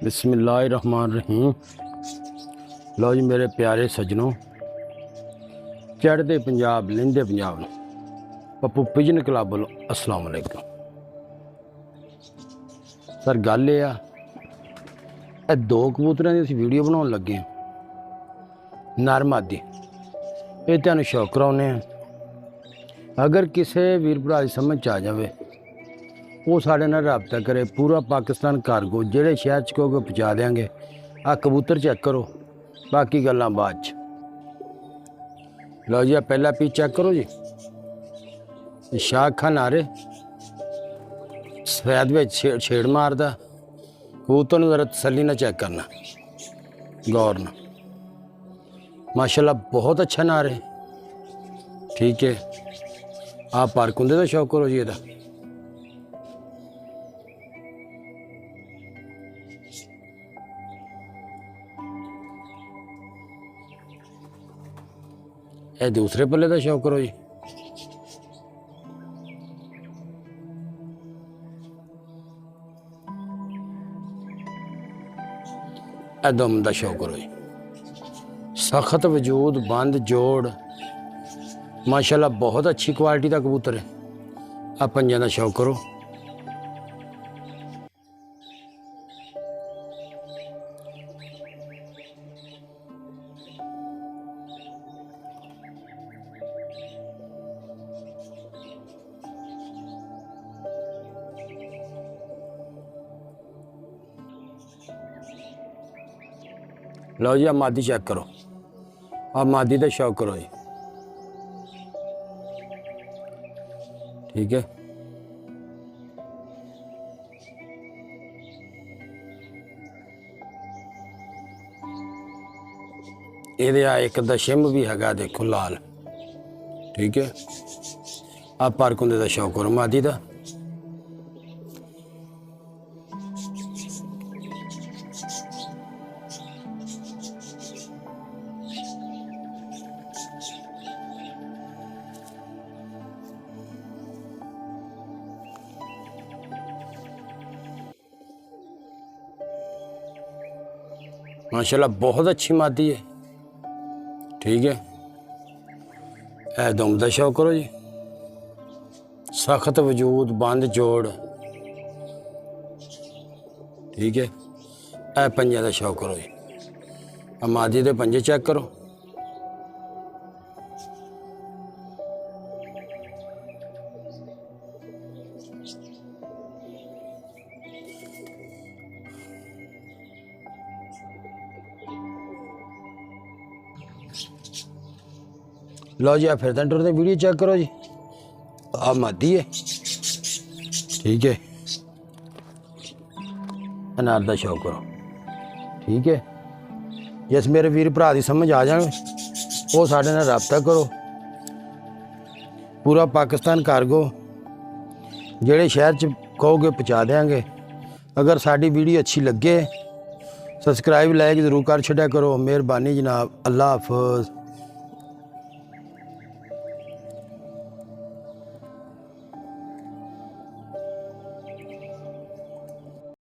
बिस्मिल्लाहिर्रहमानिर्रहीम। लो जी मेरे प्यारे सज्जनों, चढ़ते पंजाब लहिंदे पंजाब नूं पप्पू पिजन क्लब वालों अस्सलाम वालेकुम। सर गल ये आ दो कबूतरां दी असीं वीडियो बनाउण लगे हां, नर मादी। ये तुहानूं शौक कराउने आ। अगर किसी वीर भरा दी समझ च आ जावे वो साढ़े नाल राबता करे। पूरा पाकिस्तान कार्गो जेड़े शहर च कहोगे पहुँचा देंगे। आ कबूतर चेक करो, बाकी गल्लां बाद च। लो जी पहला पीस चेक करो जी, शाह खान नारे सफैद में छेड़ मारदा। कबूतर नूं जरा तसल्ली नाल चेक करना, गौर नाल। माशाल्लाह बहुत अच्छा नार है। ठीक है, आप पार्क कुंदे दा शौक करो जी। एदा ए दूसरे पल्ले का शौक करो जी। ए दम का शौक करो जी। सख्त वजूद, बंद जोड़, माशाल्लाह बहुत अच्छी क्वालिटी का कबूतर है। आ पंजां का शौक करो। लो जी आप मादी चेक करो, आप मादी का शौक करो जी। ठीक है, ये एक दशिम भी है, देखो लाल। ठीक है, आप पार्क होंदे का शौक करो मादी का। माशाल्लाह बहुत अच्छी मादी है। ठीक है, ए दुम का शौक करो जी। सख्त वजूद, बंद जोड़। ठीक है, ए पंजे का शौक करो जी। मादी के पंजे चेक करो। लो जी आप फिर टुरते वीडियो चेक करो जी। आप मादी है। ठीक है, अनार का शौक करो। ठीक है, जिस मेरे वीर भरा की समझ आ जाए वो साढ़े नाल राबता करो। पूरा पाकिस्तान कार्गो जेड़े शहर च कहोगे पहुँचा देंगे। अगर साड़ी वीडियो अच्छी लगे सब्सक्राइब लाइक जरूर कर छड्या करो। मेहरबानी जनाब, अल्लाह हाफिज़।